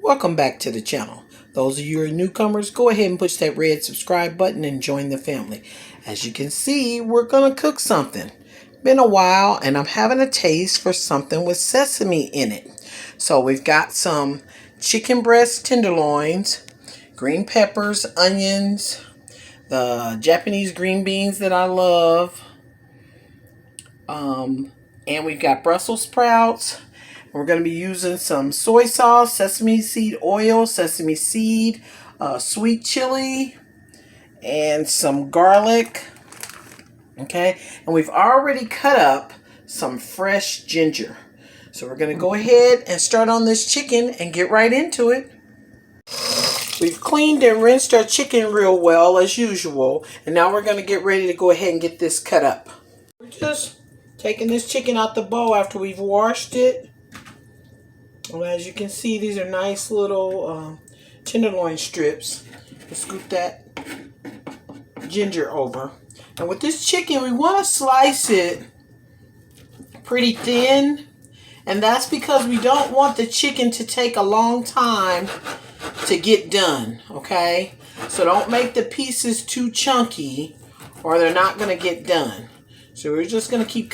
Welcome back to the channel. Those of you who are newcomers, go ahead and push that red subscribe button and join the family. As you can see, we're going to cook something. Been a while and I'm having a taste for something with sesame in it. So we've got some chicken breast tenderloins, green peppers, onions, the Japanese green beans that I love, and we've got Brussels sprouts. We're going to be using some soy sauce, sesame seed oil, sesame seed, sweet chili, and some garlic. Okay, and we've already cut up some fresh ginger. So we're going to go ahead and start on this chicken and get right into it. We've cleaned and rinsed our chicken real well as usual. And now we're going to get ready to go ahead and get this cut up. We're just taking this chicken out the bowl after we've washed it. Well, as you can see, these are nice little tenderloin strips. Let's scoop that ginger over. And with this chicken, we want to slice it pretty thin. And that's because we don't want the chicken to take a long time to get done, okay? So don't make the pieces too chunky or they're not going to get done. So we're just going to keep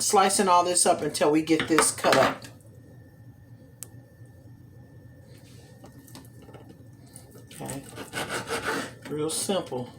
slicing all this up until we get this cut up. Okay, real simple.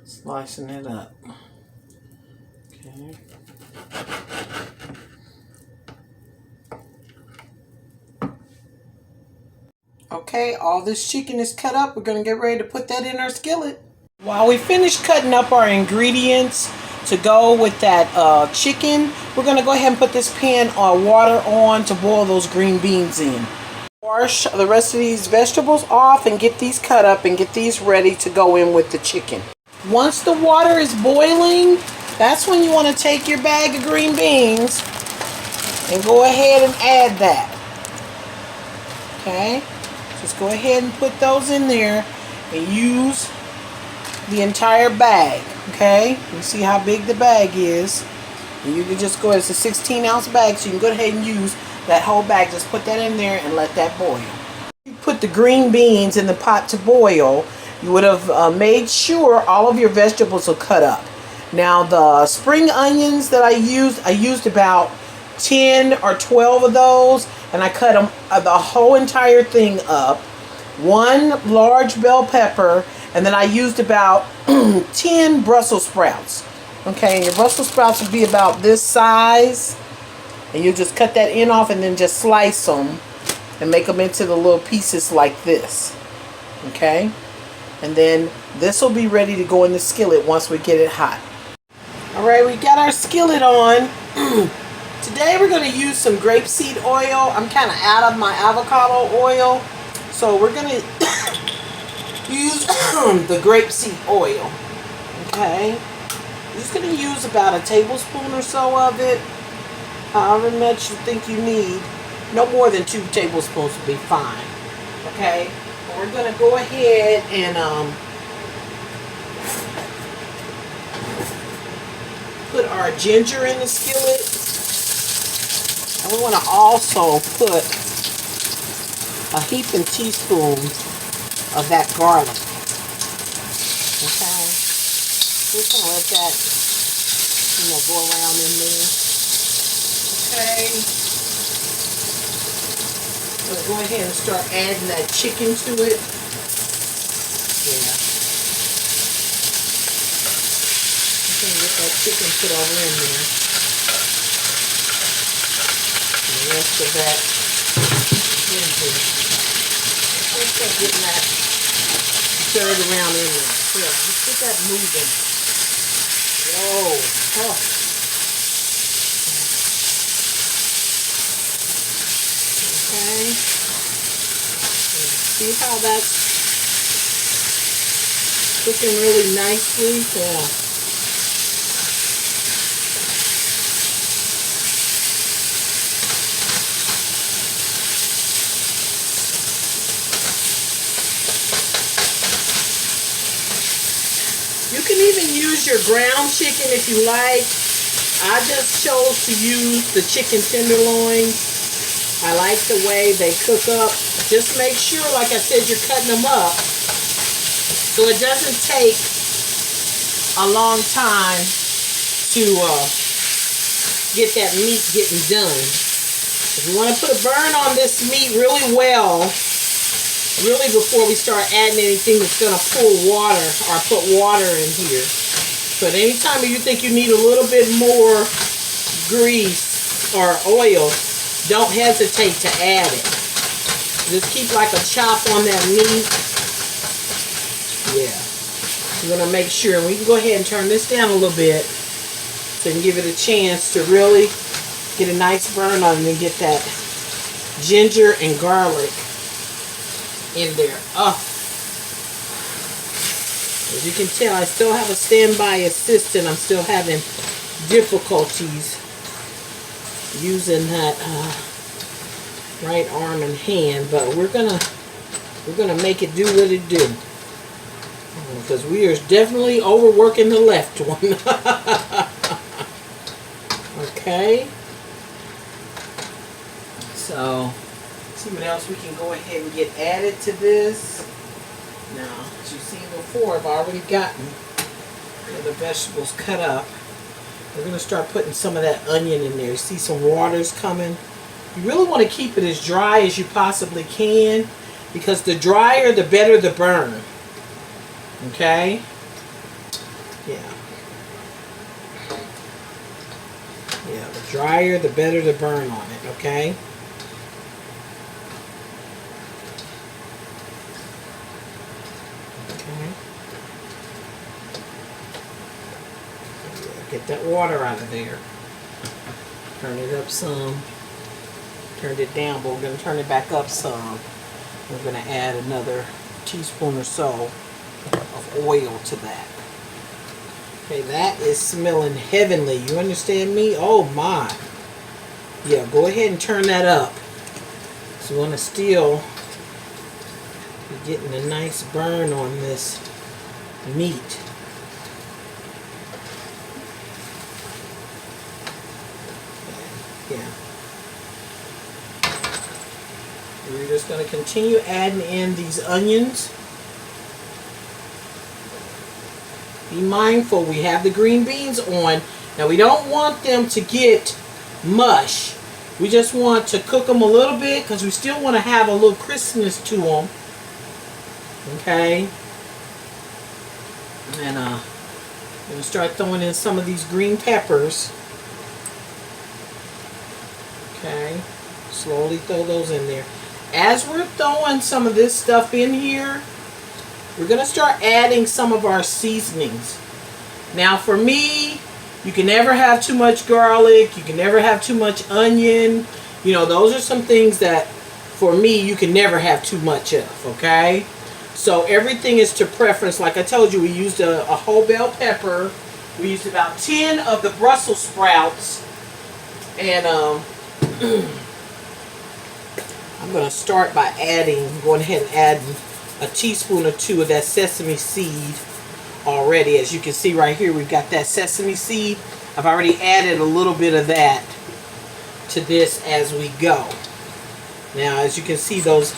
Slicing it up. Okay. Okay, all this chicken is cut up. We're going to get ready to put that in our skillet. While we finish cutting up our ingredients to go with that chicken, we're going to go ahead and put this pan of water on to boil those green beans in. Wash the rest of these vegetables off and get these cut up and get these ready to go in with the chicken. Once the water is boiling, that's when you want to take your bag of green beans and go ahead and add that. Okay, just go ahead and put those in there and use the entire bag. Okay, you see how big the bag is. And you can just go, it's a 16-ounce bag, so you can go ahead and use that whole bag. Just put that in there and let that boil. You put the green beans in the pot to boil. You would have made sure all of your vegetables are cut up. Now the spring onions that I used about 10 or 12 of those, and I cut them the whole entire thing up. One large bell pepper, and then I used about 10 Brussels sprouts. Okay, and your Brussels sprouts would be about this size. And you just cut that end off and then just slice them and make them into the little pieces like this. Okay? And then this will be ready to go in the skillet once we get it hot. Alright, we got our skillet on. Today we're going to use some grapeseed oil. I'm kind of out of my avocado oil. So we're going to use the grapeseed oil. Okay? I'm just going to use about a tablespoon or so of it. However much you think you need. No more than 2 tablespoons will be fine. Okay? And we're going to go ahead and put our ginger in the skillet. And we want to also put a heaping teaspoon of that garlic. Okay? Just going to let that, go around in there. Okay, so go ahead and start adding that chicken to it. Yeah. Okay, get that chicken put over in there. And the rest of that ginger. Let's start getting that stirred around in there. Yeah, just get that moving. Whoa. Oh. Okay, see how that's cooking really nicely? Yeah. You can even use your ground chicken if you like. I just chose to use the chicken tenderloins. I like the way they cook up. Just make sure, like I said, you're cutting them up so it doesn't take a long time to get that meat getting done. If you want to put a burn on this meat really well, really before we start adding anything that's going to pull water or put water in here. But anytime you think you need a little bit more grease or oil, don't hesitate to add it. Just keep like a chop on that meat. Yeah. You're going to make sure, and we can go ahead and turn this down a little bit so you can give it a chance to really get a nice burn on it and get that ginger and garlic in there. Oh. As you can tell, I still have a standby assistant. I'm still having difficulties using that right arm and hand, but we're gonna make it do what it do, because we are definitely overworking the left one. Okay, so let's see what else we can go ahead and get added to this. Now, as you've seen before, I've already gotten the vegetables cut up. We're going to start putting some of that onion in there. You see some water's coming. You really want to keep it as dry as you possibly can, because the drier, the better the burn. Okay? Yeah. Yeah, the drier, the better the burn on it. Okay? Get that water out of there. Turn it up some. Turned it down, but we're going to turn it back up some. We're going to add another teaspoon or so of oil to that. Okay, that is smelling heavenly. You understand me? Oh my. Yeah, go ahead and turn that up. So we want to still be getting a nice burn on this meat. Yeah. We're just going to continue adding in these onions. Be mindful, we have the green beans on. Now we don't want them to get mush. We just want to cook them a little bit because we still want to have a little crispness to them. Okay. And I'm going to start throwing in some of these green peppers. Okay, slowly throw those in there. As we're throwing some of this stuff in here, we're going to start adding some of our seasonings. Now for me, you can never have too much garlic. You can never have too much onion. You know, those are some things that, for me, you can never have too much of, okay? So everything is to preference. Like I told you, we used a whole bell pepper. We used about 10 of the Brussels sprouts. And I'm going to start by going ahead and adding a teaspoon or two of that sesame seed already. As you can see right here, we've got that sesame seed. I've already added a little bit of that to this as we go. Now, as you can see, those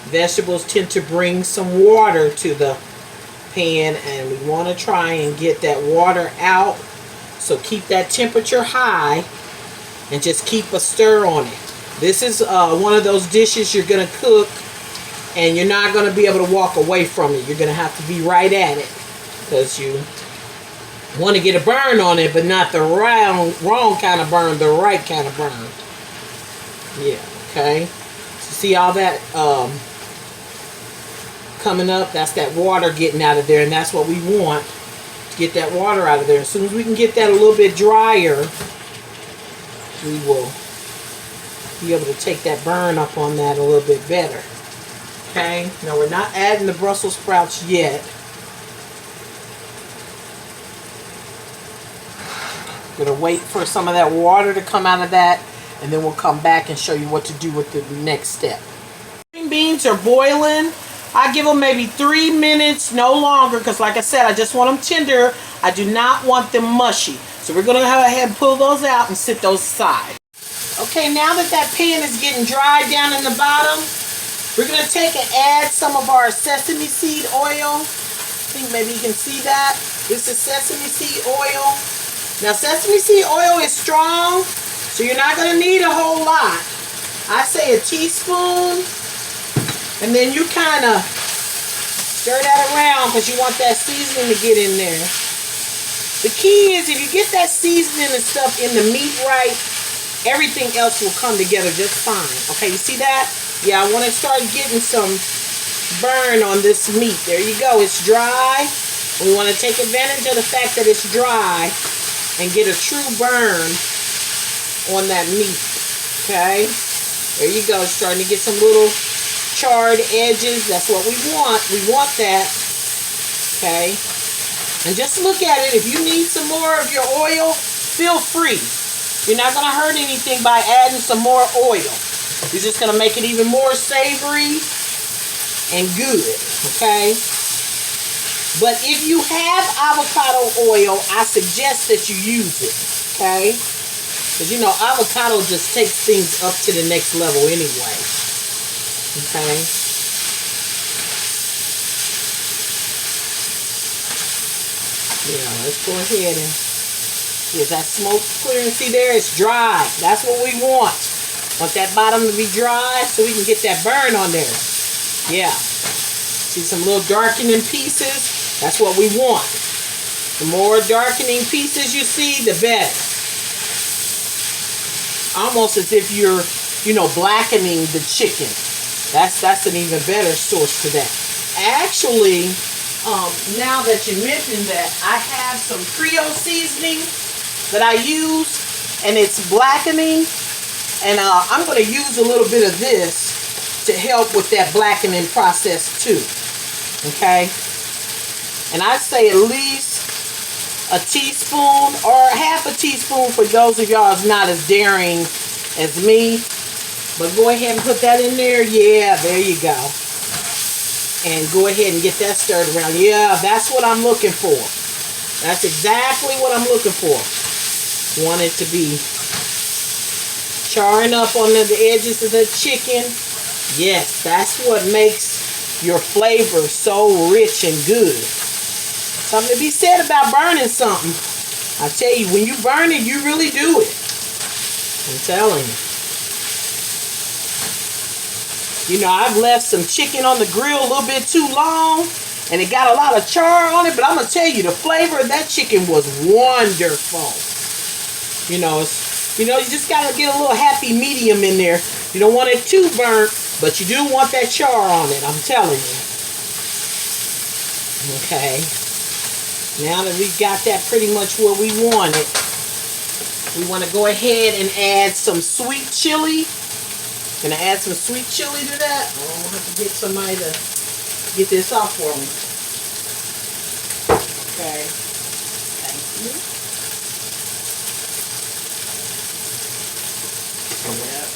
vegetables tend to bring some water to the pan, and we want to try and get that water out. So keep that temperature high and just keep a stir on it. This is one of those dishes you're going to cook and you're not going to be able to walk away from it. You're going to have to be right at it because you want to get a burn on it, but not the wrong kind of burn, the right kind of burn. Yeah, okay. So see all that coming up? That's that water getting out of there, and that's what we want, to get that water out of there. As soon as we can get that a little bit drier, we will be able to take that burn up on that a little bit better. Okay, now we're not adding the Brussels sprouts yet. We're going to wait for some of that water to come out of that, and then we'll come back and show you what to do with the next step. Green beans are boiling. I give them maybe 3 minutes, no longer, because like I said, I just want them tender. I do not want them mushy. So we're going to go ahead and pull those out and sit those aside. Okay, now that that pan is getting dry down in the bottom, we're going to take and add some of our sesame seed oil. I think maybe you can see that. This is sesame seed oil. Now, sesame seed oil is strong, so you're not going to need a whole lot. I say a teaspoon, and then you kind of stir that around because you want that seasoning to get in there. The key is if you get that seasoning and stuff in the meat right, everything else will come together just fine. Okay, you see that? Yeah, I want to start getting some burn on this meat. There you go. It's dry. We want to take advantage of the fact that it's dry and get a true burn on that meat. Okay? There you go. It's starting to get some little charred edges. That's what we want. We want that. Okay? And just look at it. If you need some more of your oil, feel free. You're not going to hurt anything by adding some more oil. You're just going to make it even more savory and good, okay? But if you have avocado oil, I suggest that you use it, okay? Because, you know, avocado just takes things up to the next level anyway, okay? Yeah, let's go ahead and get that smoke clear. See there, it's dry. That's what we want. Want that bottom to be dry so we can get that burn on there. Yeah. See some little darkening pieces? That's what we want. The more darkening pieces you see, the better. Almost as if you're, you know, blackening the chicken. That's an even better source to that. Actually, now that you mentioned that, I have some Creole seasoning that I use, and it's blackening. And I'm going to use a little bit of this to help with that blackening process too. Okay? And I say at least a teaspoon or half a teaspoon for those of y'all who's not as daring as me. But go ahead and put that in there. Yeah, there you go. And go ahead and get that stirred around. Yeah, that's what I'm looking for. That's exactly what I'm looking for. Want it to be charring up on the edges of the chicken. Yes, that's what makes your flavor so rich and good. Something to be said about burning something. I tell you, when you burn it, you really do it. I'm telling you. You know, I've left some chicken on the grill a little bit too long, and it got a lot of char on it, but I'm going to tell you, the flavor of that chicken was wonderful. You know, you just got to get a little happy medium in there. You don't want it too burnt, but you do want that char on it, I'm telling you. Okay. Now that we've got that pretty much where we want it, we want to go ahead and add some sweet chili. Gonna add some sweet chili to that. I'm gonna have to get somebody to get this off for me. Okay. Thank you. Yep.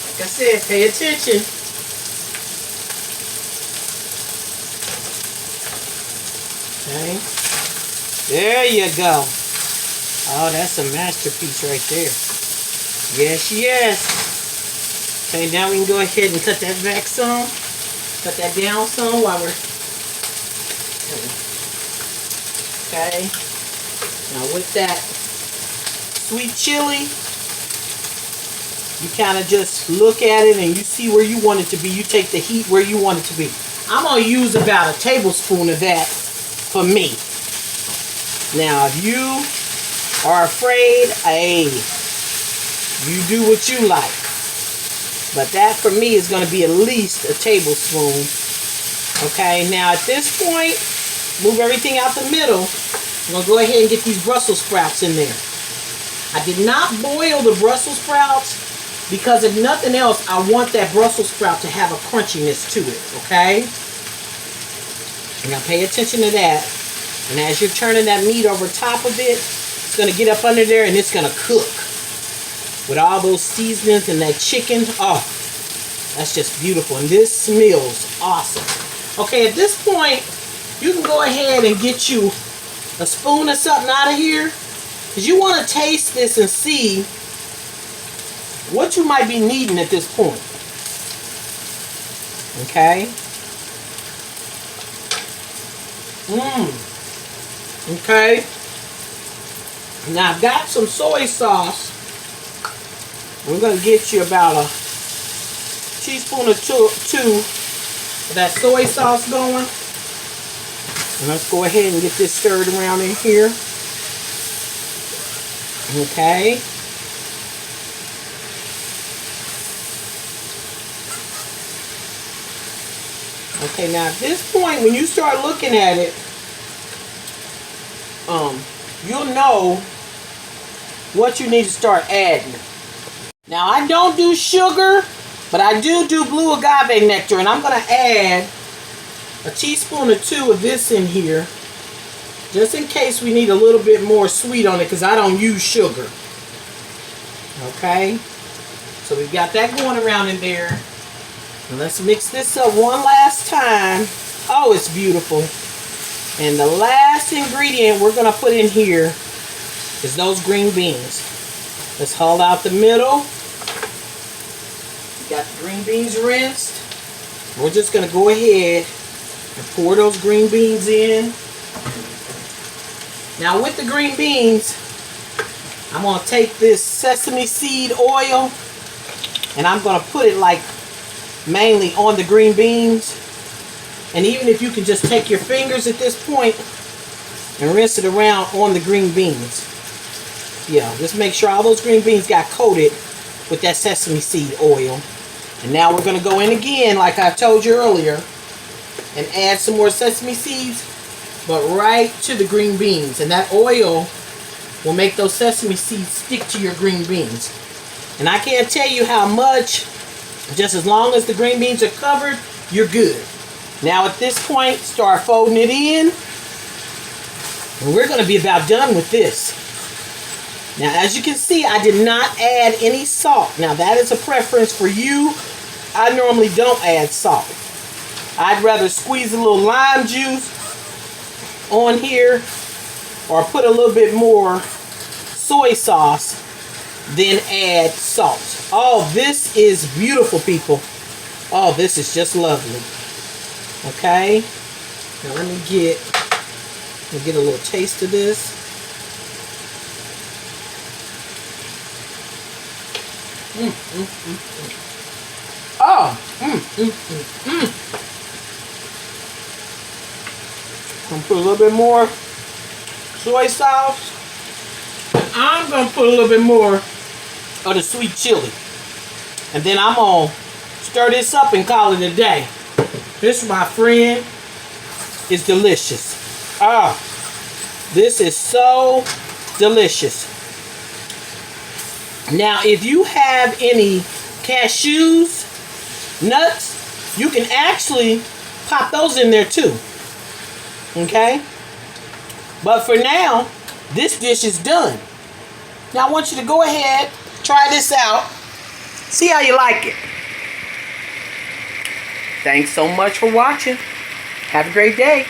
Like I said, pay attention. Okay. There you go. Oh, that's a masterpiece right there. Yes, yes. Okay, now we can go ahead and cut that back some. Cut that down some while we're... Okay. Now with that sweet chili, you kind of just look at it and you see where you want it to be. You take the heat where you want it to be. I'm going to use about a tablespoon of that for me. Now, if you are afraid, hey, you do what you like. But that for me is going to be at least a tablespoon. Okay, now at this point, move everything out the middle. I'm going to go ahead and get these Brussels sprouts in there. I did not boil the Brussels sprouts because if nothing else, I want that Brussels sprout to have a crunchiness to it, okay? Now pay attention to that. And as you're turning that meat over top of it, it's going to get up under there and it's going to cook. With all those seasonings and that chicken. Oh, that's just beautiful. And this smells awesome. Okay, at this point, you can go ahead and get you a spoon or something out of here. Because you want to taste this and see what you might be needing at this point. Okay. Okay. Now I've got some soy sauce. We're going to get you about a teaspoon or two of that soy sauce going. And let's go ahead and get this stirred around in here. Okay. Okay, now at this point, when you start looking at it, you'll know what you need to start adding. Now, I don't do sugar, but I do blue agave nectar, and I'm going to add a teaspoon or two of this in here, just in case we need a little bit more sweet on it, because I don't use sugar. Okay, so we've got that going around in there. And let's mix this up one last time. Oh, it's beautiful. And the last ingredient we're going to put in here is those green beans. Let's haul out the middle. Got the green beans rinsed. We're just going to go ahead and pour those green beans in. Now with the green beans, I'm going to take this sesame seed oil and I'm going to put it like mainly on the green beans. And even if you can just take your fingers at this point and rinse it around on the green beans. Yeah, just make sure all those green beans got coated with that sesame seed oil. And now we're going to go in again, like I told you earlier, and add some more sesame seeds, but right to the green beans. And that oil will make those sesame seeds stick to your green beans. And I can't tell you how much, just as long as the green beans are covered, you're good. Now at this point, start folding it in. And we're going to be about done with this. Now as you can see, I did not add any salt. Now that is a preference for you. I normally don't add salt. I'd rather squeeze a little lime juice on here or put a little bit more soy sauce than add salt. Oh, this is beautiful, people. Oh, this is just lovely. Okay, now let me get a little taste of this. Oh, I'm gonna put a little bit more soy sauce. I'm gonna put a little bit more of the sweet chili, and then I'm gonna stir this up and call it a day. This, my friend, is delicious. Ah, this is so delicious. Now, if you have any cashews, nuts, you can actually pop those in there too. Okay? But for now, this dish is done. Now, I want you to go ahead, try this out, see how you like it. Thanks so much for watching. Have a great day.